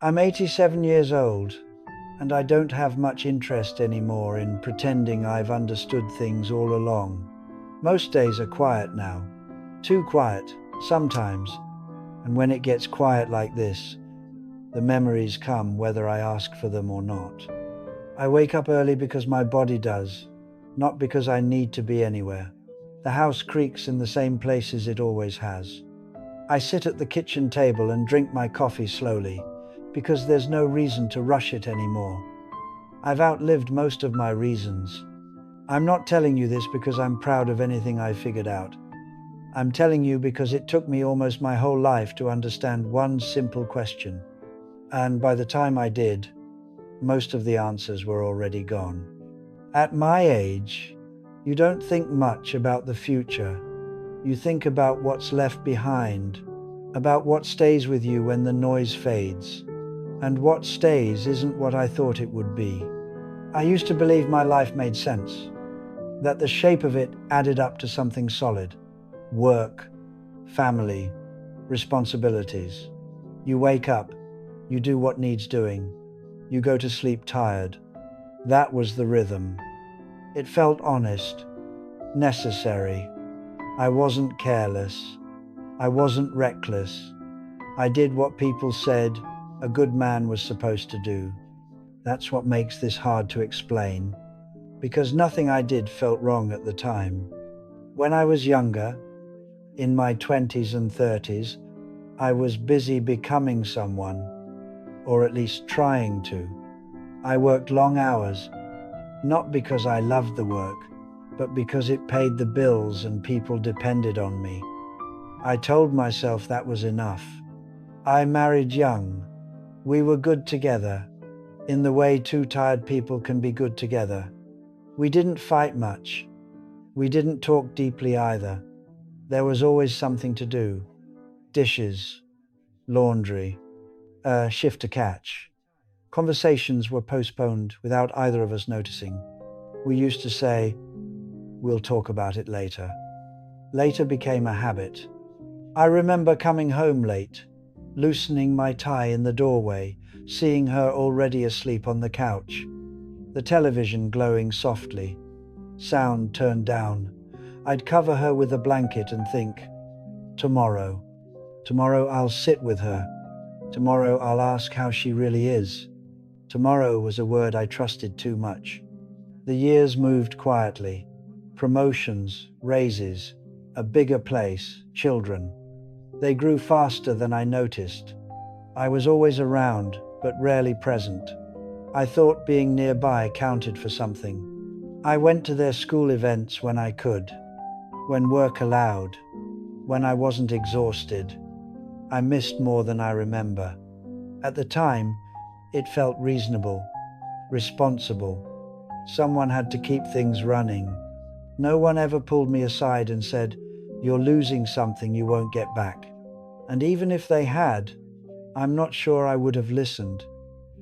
I'm 87 years old, and I don't have much interest anymore in pretending I've understood things all along. Most days are quiet now. Too quiet, sometimes. And when it gets quiet like this, the memories come whether I ask for them or not. I wake up early because my body does, not because I need to be anywhere. The house creaks in the same places it always has. I sit at the kitchen table and drink my coffee slowly, because there's no reason to rush it anymore. I've outlived most of my reasons. I'm not telling you this because I'm proud of anything I figured out. I'm telling you because it took me almost my whole life to understand one simple question. And by the time I did, most of the answers were already gone. At my age, you don't think much about the future. You think about what's left behind, about what stays with you when the noise fades. And what stays isn't what I thought it would be. I used to believe my life made sense, that the shape of it added up to something solid. Work, family, responsibilities. You wake up, you do what needs doing, you go to sleep tired. That was the rhythm. It felt honest, necessary. I wasn't careless. I wasn't reckless. I did what people said a good man was supposed to do. That's what makes this hard to explain, because nothing I did felt wrong at the time. When I was younger, in my 20s and 30s, I was busy becoming someone, or at least trying to. I worked long hours, not because I loved the work, but because it paid the bills and people depended on me. I told myself that was enough. I married young. We were good together, in the way two tired people can be good together. We didn't fight much. We didn't talk deeply either. There was always something to do. Dishes, laundry, a shift to catch. Conversations were postponed without either of us noticing. We used to say, "We'll talk about it later." Later became a habit. I remember coming home late, loosening my tie in the doorway, seeing her already asleep on the couch, the television glowing softly, sound turned down. I'd cover her with a blanket and think, tomorrow I'll sit with her. Tomorrow I'll ask how she really is. Tomorrow was a word I trusted too much. The years moved quietly. Promotions, raises, a bigger place, children. They grew faster than I noticed. I was always around, but rarely present. I thought being nearby counted for something. I went to their school events when I could, when work allowed, when I wasn't exhausted. I missed more than I remember. At the time, it felt reasonable, responsible. Someone had to keep things running. No one ever pulled me aside and said, "You're losing something you won't get back." And even if they had, I'm not sure I would have listened.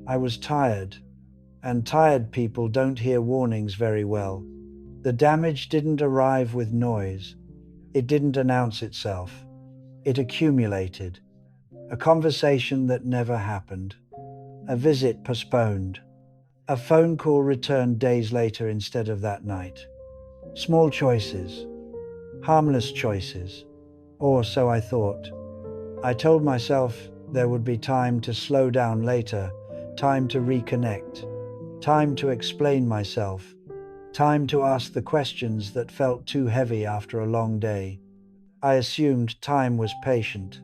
I was tired, and tired people don't hear warnings very well. The damage didn't arrive with noise. It didn't announce itself. It accumulated. A conversation that never happened. A visit postponed. A phone call returned days later instead of that night. Small choices. Harmless choices. Or so I thought. I told myself there would be time to slow down later, time to reconnect, time to explain myself, time to ask the questions that felt too heavy after a long day. I assumed time was patient.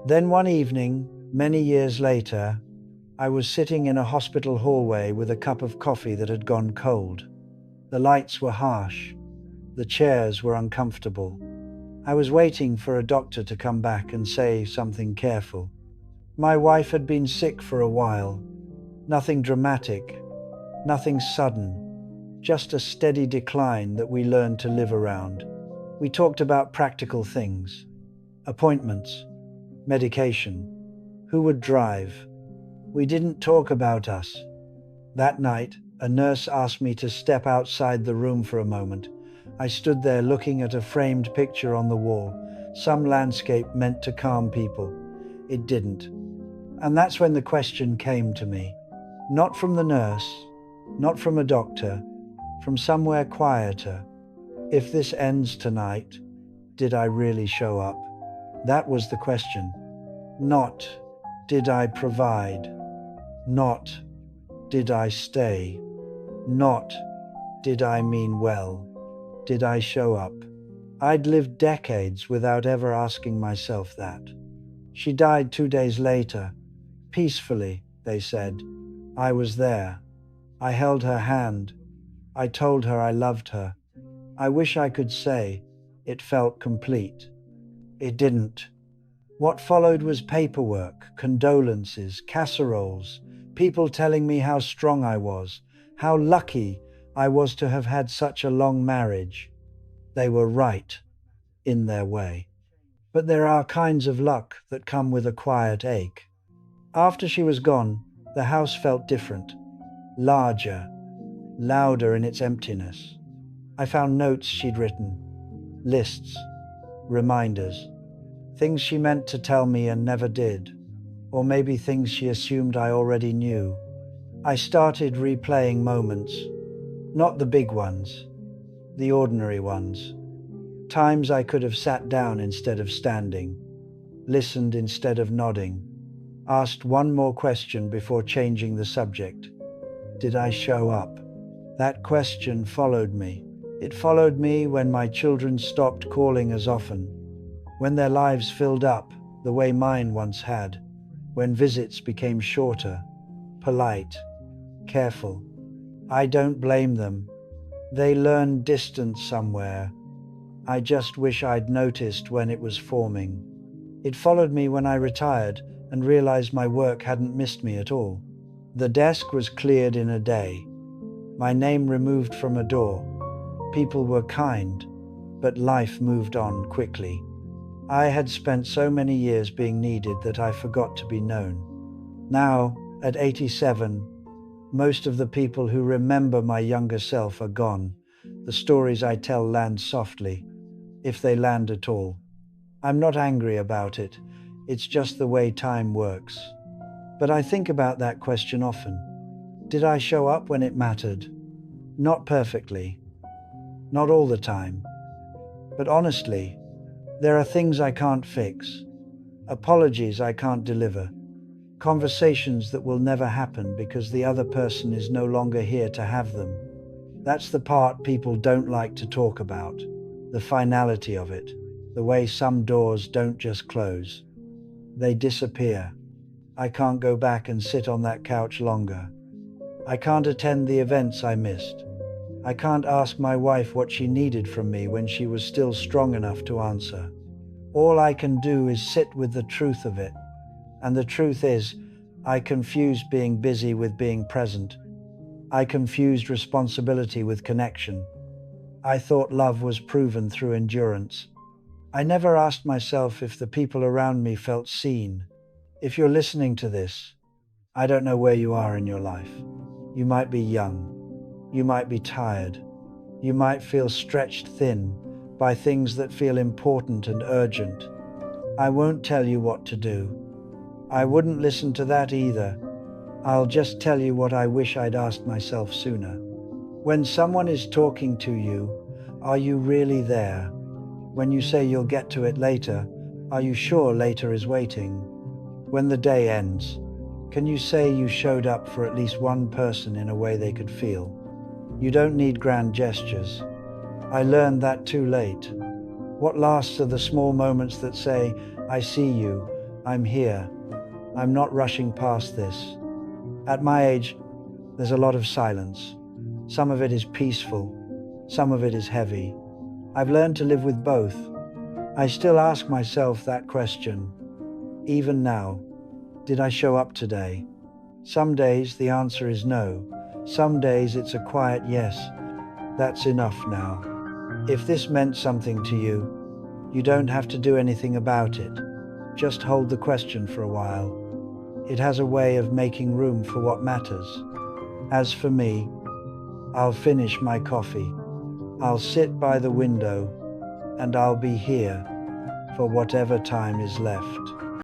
Then one evening, many years later, I was sitting in a hospital hallway with a cup of coffee that had gone cold. The lights were harsh. The chairs were uncomfortable. I was waiting for a doctor to come back and say something careful. My wife had been sick for a while. Nothing dramatic, nothing sudden, just a steady decline that we learned to live around. We talked about practical things, appointments, medication, who would drive. We didn't talk about us. That night, a nurse asked me to step outside the room for a moment. I stood there looking at a framed picture on the wall. Some landscape meant to calm people. It didn't. And that's when the question came to me. Not from the nurse, not from a doctor, from somewhere quieter. If this ends tonight, did I really show up? That was the question. Not, did I provide? Not, did I stay? Not, did I mean well? Did I show up? I'd lived decades without ever asking myself that. She died 2 days later. Peacefully, they said. I was there. I held her hand. I told her I loved her. I wish I could say it felt complete. It didn't. What followed was paperwork, condolences, casseroles, people telling me how strong I was, how lucky I was to have had such a long marriage. They were right, in their way. But there are kinds of luck that come with a quiet ache. After she was gone, the house felt different, larger, louder in its emptiness. I found notes she'd written, lists, reminders, things she meant to tell me and never did, or maybe things she assumed I already knew. I started replaying moments, not the big ones, the ordinary ones. Times I could have sat down instead of standing, listened instead of nodding, asked one more question before changing the subject. Did I show up? That question followed me. It followed me when my children stopped calling as often, when their lives filled up the way mine once had, when visits became shorter, polite, careful. I don't blame them. They learned distance somewhere. I just wish I'd noticed when it was forming. It followed me when I retired and realized my work hadn't missed me at all. The desk was cleared in a day. My name removed from a door. People were kind, but life moved on quickly. I had spent so many years being needed that I forgot to be known. Now, at 87, most of the people who remember my younger self are gone. The stories I tell land softly, if they land at all. I'm not angry about it. It's just the way time works. But I think about that question often. Did I show up when it mattered? Not perfectly. Not all the time. But honestly, there are things I can't fix. Apologies I can't deliver. Conversations that will never happen because the other person is no longer here to have them. That's the part people don't like to talk about. The finality of it. The way some doors don't just close. They disappear. I can't go back and sit on that couch longer. I can't attend the events I missed. I can't ask my wife what she needed from me when she was still strong enough to answer. All I can do is sit with the truth of it. And the truth is, I confused being busy with being present. I confused responsibility with connection. I thought love was proven through endurance. I never asked myself if the people around me felt seen. If you're listening to this, I don't know where you are in your life. You might be young. You might be tired. You might feel stretched thin by things that feel important and urgent. I won't tell you what to do. I wouldn't listen to that either. I'll just tell you what I wish I'd asked myself sooner. When someone is talking to you, are you really there? When you say you'll get to it later, are you sure later is waiting? When the day ends, can you say you showed up for at least one person in a way they could feel? You don't need grand gestures. I learned that too late. What lasts are the small moments that say, I see you, I'm here, I'm not rushing past this. At my age, there's a lot of silence. Some of it is peaceful, some of it is heavy. I've learned to live with both. I still ask myself that question. Even now, did I show up today? Some days the answer is no. Some days it's a quiet yes. That's enough now. If this meant something to you, you don't have to do anything about it. Just hold the question for a while. It has a way of making room for what matters. As for me, I'll finish my coffee. I'll sit by the window, and I'll be here for whatever time is left.